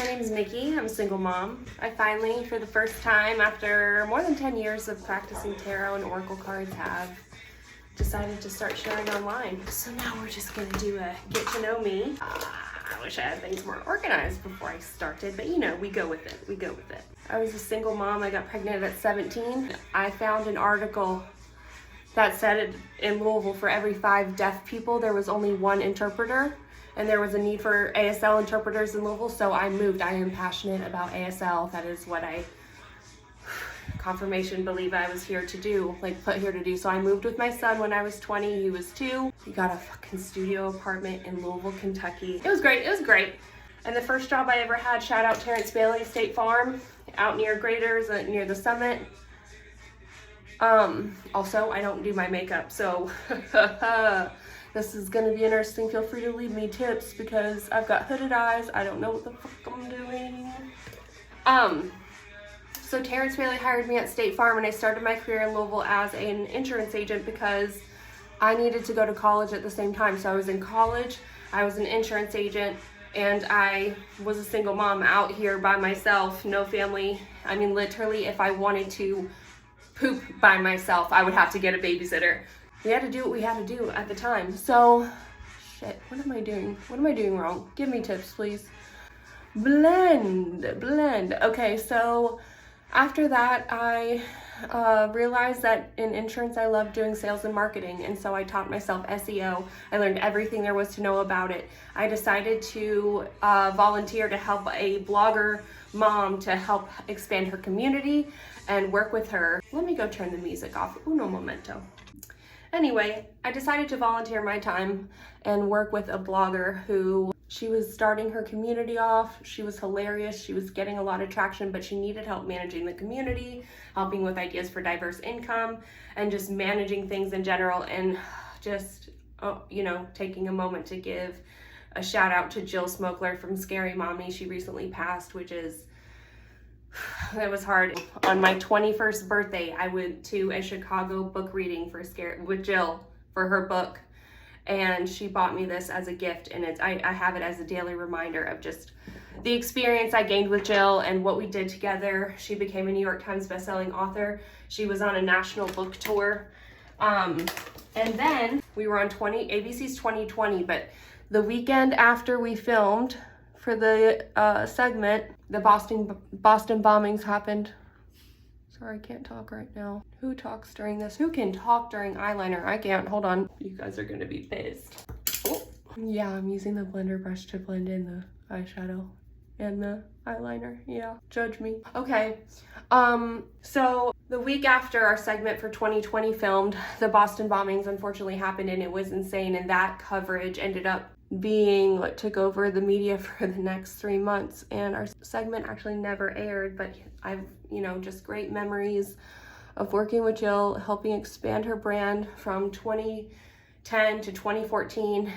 My name is Nikki. I'm a single mom. I finally, for the first time after more than 10 years of practicing tarot and oracle cards, have decided to start sharing online. So now we're just gonna do a get to know me. I wish I had things more organized before I started, but you know, we go with it. I was a single mom. I got pregnant at 17. I found an article that said in Louisville, for every 5 deaf people, there was only 1 interpreter, and there was a need for ASL interpreters in Louisville, so I moved. I am passionate about ASL. That is what I, confirmation, believe I was here to do, put here to do. So I moved with my son when I was 20, he was 2. We got a fucking studio apartment in Louisville, Kentucky. It was great. And the first job I ever had, shout out Terrence Bailey State Farm, out near Graders, near the Summit. Also, I don't do my makeup, so this is gonna be interesting. Feel free to leave me tips because I've got hooded eyes. I don't know what the fuck I'm doing. So Terrence Bailey hired me at State Farm, and I started my career in Louisville as an insurance agent because I needed to go to college at the same time. So I was in college, I was an insurance agent, and I was a single mom out here by myself, no family. I mean, literally, if I wanted to poop by myself, I would have to get a babysitter. We had to do what we had to do at the time. So, shit, what am I doing? What am I doing wrong? Give me tips, please. Blend. Okay, so after that, I realized that in insurance, I loved doing sales and marketing, and so I taught myself SEO. I learned everything there was to know about it. I decided to volunteer to help a blogger mom to help expand her community and work with her. Let me go turn the music off. Uno momento. Anyway, I decided to volunteer my time and work with a blogger who, she was starting her community off. She was hilarious. She was getting a lot of traction, but she needed help managing the community, helping with ideas for diverse income, and just managing things in general. And just, taking a moment to give a shout out to Jill Smokler from Scary Mommy. She recently passed, that was hard. On my 21st birthday, I went to a Chicago book reading with Jill for her book, and she bought me this as a gift, and I have it as a daily reminder of just the experience I gained with Jill and what we did together. She became a New York Times bestselling author. She was on a national book tour, and then we were on ABC's 2020, but the weekend after we filmed for the segment, the Boston bombings happened. Sorry, I can't talk right now. Who talks during this? Who can talk during eyeliner? I can't. Hold on. You guys are gonna be pissed. Oh. Yeah, I'm using the blender brush to blend in the eyeshadow and the eyeliner. Yeah, judge me. Okay, so the week after our segment for 2020 filmed, the Boston bombings unfortunately happened, and it was insane, and that coverage ended up being what took over the media for the next 3 months, and our segment actually never aired. But I've just great memories of working with Jill, helping expand her brand from 2010 to 2014,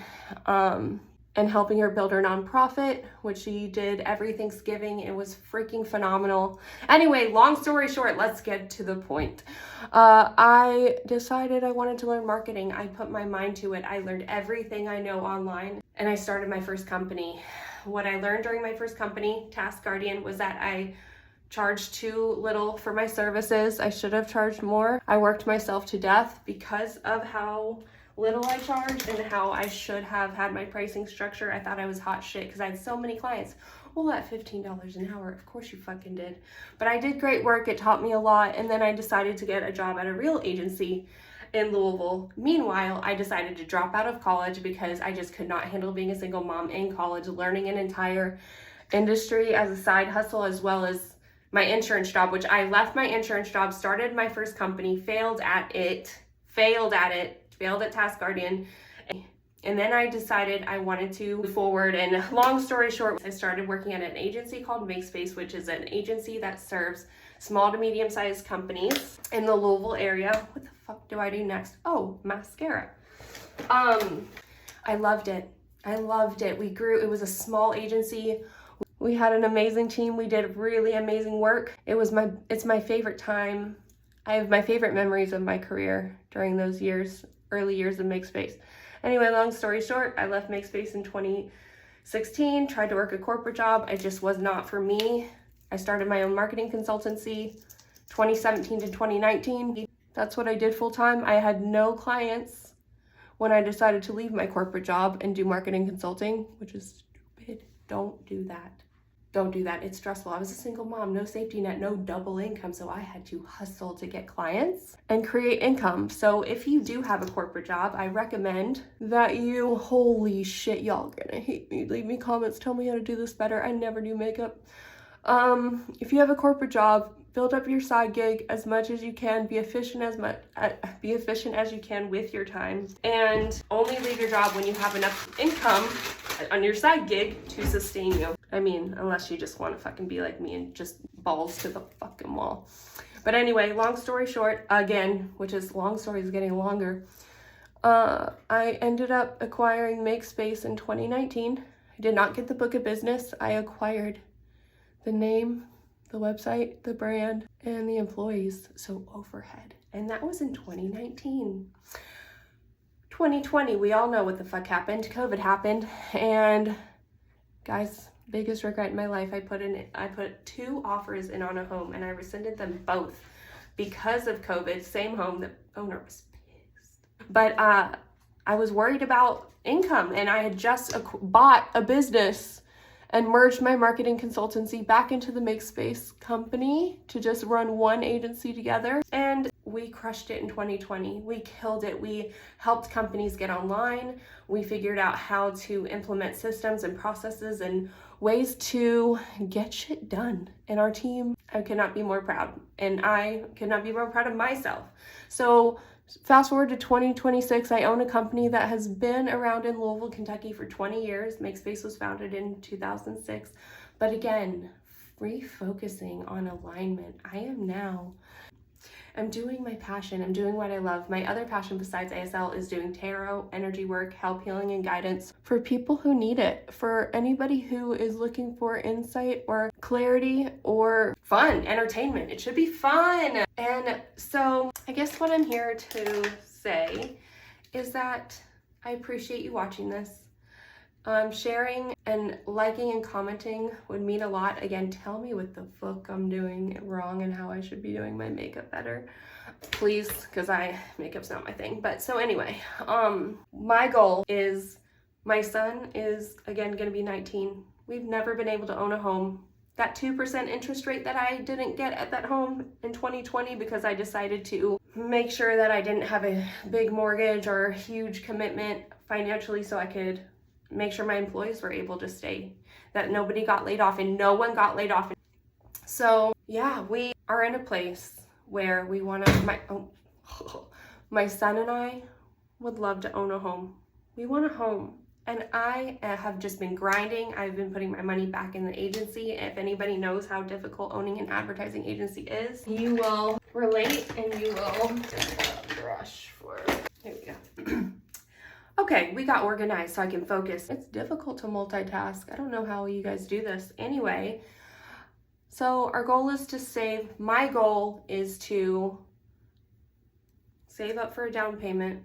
and helping her build her nonprofit, which she did every Thanksgiving. It was freaking phenomenal. Anyway, long story short, let's get to the point. I decided I wanted to learn marketing. I put my mind to it. I learned everything I know online, and I started my first company. What I learned during my first company, Task Guardian, was that I charged too little for my services. I should have charged more. I worked myself to death because of how little I charged and how I should have had my pricing structure. I thought I was hot shit because I had so many clients. Well, at $15 an hour, of course you fucking did. But I did great work. It taught me a lot. And then I decided to get a job at a real agency in Louisville. Meanwhile, I decided to drop out of college because I just could not handle being a single mom in college, learning an entire industry as a side hustle, as well as my insurance job, which I left my insurance job, started my first company, failed at Task Guardian. And then I decided I wanted to move forward, and long story short, I started working at an agency called MakeSpace, which is an agency that serves small to medium-sized companies in the Louisville area. What the fuck do I do next? Oh, mascara. I loved it. We grew. It was a small agency. We had an amazing team. We did really amazing work. It's my favorite time. I have my favorite memories of my career during those years, early years of MakeSpace. Anyway, long story short, I left MakeSpace in 16, tried to work a corporate job. It just was not for me. I started my own marketing consultancy 2017 to 2019. That's what I did full time. I had no clients when I decided to leave my corporate job and do marketing consulting, which is stupid. Don't do that. Don't do that. It's stressful. I was a single mom, no safety net, no double income. So I had to hustle to get clients and create income. So if you do have a corporate job, I recommend that you, holy shit, y'all gonna hate me. Leave me comments. Tell me how to do this better. I never do makeup. If you have a corporate job, build up your side gig as much as you can. Be efficient as you can with your time, and only leave your job when you have enough income on your side gig to sustain you. I mean, unless you just want to fucking be like me and just balls to the fucking wall. But anyway, long story short, again, which is long story is getting longer. I ended up acquiring MakeSpace in 2019. I did not get the book of business. I acquired the name, the website, the brand, and the employees, so overhead. And that was in 2019. 2020, we all know what the fuck happened. COVID happened, and guys, biggest regret in my life, I put 2 offers in on a home, and I rescinded them both because of COVID. Same home, the owner was pissed. But I was worried about income, and I had just bought a business and merged my marketing consultancy back into the MakeSpace company to just run one agency together. And we crushed it in 2020. We killed it. We helped companies get online. We figured out how to implement systems and processes and ways to get shit done. And our team, I could not be more proud. And I could not be more proud of myself. So fast forward to 2026, I own a company that has been around in Louisville, Kentucky for 20 years. MakeSpace was founded in 2006. But again, refocusing on alignment. I'm doing my passion. I'm doing what I love. My other passion besides ASL is doing tarot, energy work, help, healing, and guidance for people who need it. For anybody who is looking for insight or clarity or fun, entertainment. It should be fun. And so I guess what I'm here to say is that I appreciate you watching this. Sharing and liking and commenting would mean a lot. Again, tell me what the fuck I'm doing wrong and how I should be doing my makeup better. Please, because makeup's not my thing. But so anyway, my goal is, my son is, again, going to be 19. We've never been able to own a home. That 2% interest rate that I didn't get at that home in 2020 because I decided to make sure that I didn't have a big mortgage or a huge commitment financially so I could make sure my employees were able to stay, that nobody got laid off, and no one got laid off. So yeah, we are in a place where we want to, my son and I would love to own a home. We want a home. And I have just been grinding. I've been putting my money back in the agency. If anybody knows how difficult owning an advertising agency is, you will relate, and you will brush for, here we go. Okay, we got organized so I can focus. It's difficult to multitask. I don't know how you guys do this. Anyway, so our goal is to save. My goal is to save up for a down payment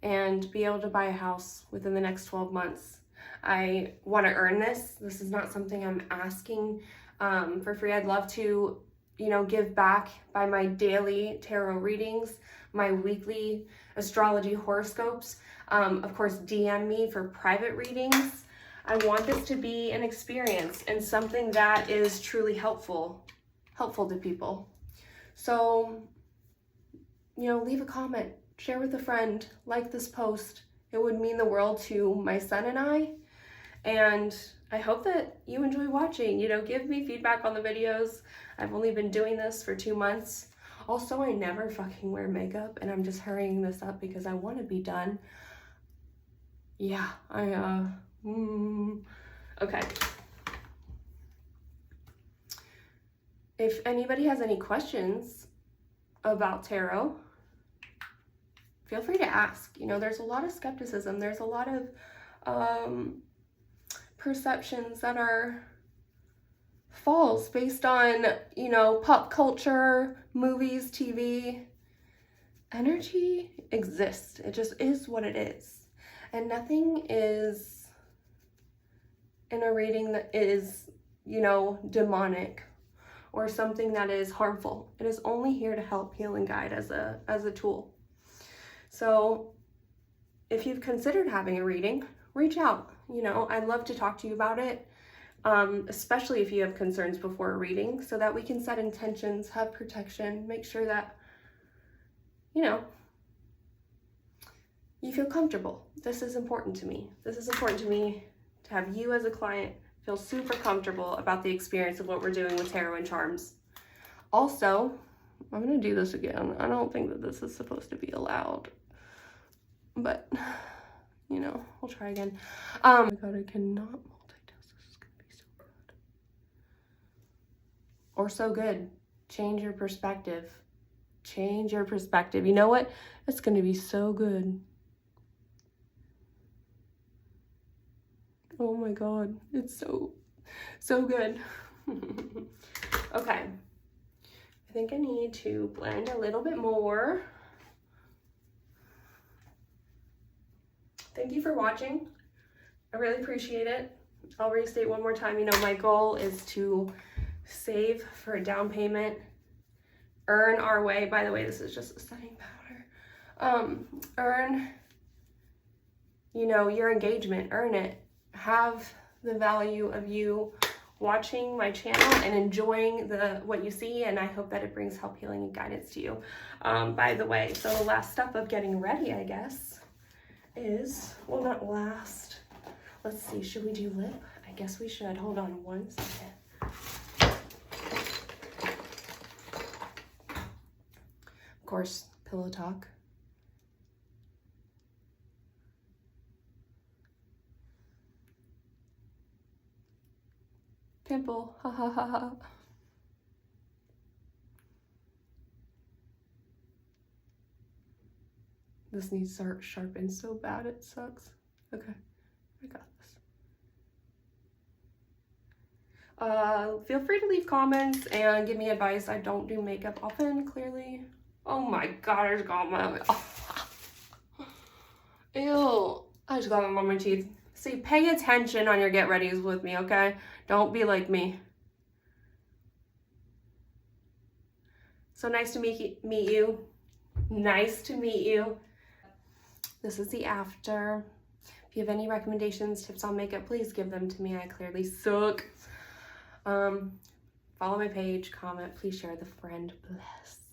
and be able to buy a house within the next 12 months. I want to earn this. This is not something I'm asking for free. I'd love to, give back by my daily tarot readings, my weekly astrology horoscopes. Of course, DM me for private readings. I want this to be an experience and something that is truly helpful to people. So, leave a comment, share with a friend, like this post. It would mean the world to my son and I. And I hope that you enjoy watching. Give me feedback on the videos. I've only been doing this for 2 months. Also, I never fucking wear makeup, and I'm just hurrying this up because I want to be done. Yeah, okay. If anybody has any questions about tarot, feel free to ask. There's a lot of skepticism. There's a lot of perceptions that are false based on, pop culture, movies, TV. Energy exists. It just is what it is. And nothing is in a reading that is, you know, demonic or something that is harmful. It is only here to help, heal, and guide as a tool. So if you've considered having a reading, reach out. You know, I'd love to talk to you about it, especially if you have concerns before a reading, so that we can set intentions, have protection, make sure that, you know, you feel comfortable. This is important to me. This is important to me, to have you as a client feel super comfortable about the experience of what we're doing with tarot and charms. Also, I'm gonna do this again. I don't think that this is supposed to be allowed, but you know, we'll try again. Oh my God, I cannot multitask. This is gonna be so good. Or so good. Change your perspective. Change your perspective. You know what? It's gonna be so good. Oh my God, it's so good. Okay, I think I need to blend a little bit more. Thank you for watching. I really appreciate it. I'll restate one more time. You know, my goal is to save for a down payment, earn our way. By the way, this is just a setting powder. Earn, you know, your engagement, earn it. Have the value of you watching my channel and enjoying what you see, and I hope that it brings help, healing, and guidance to you. By the way, so the last step of getting ready, I guess, is, well, not last. Let's see, should we do lip? I guess we should. Hold on one second. Of course, pillow talk. Pimple, ha ha ha ha. This needs sharpened so bad, it sucks. Okay, I got this. Feel free to leave comments and give me advice. I don't do makeup often, clearly. Oh my God, I just got my, ew, I just got them on my teeth. See, pay attention on your get readies with me, okay? Don't be like me. So nice to meet you. Nice to meet you. This is the after. If you have any recommendations, tips on makeup, please give them to me. I clearly suck. Follow my page, comment, please share the friend. Bless.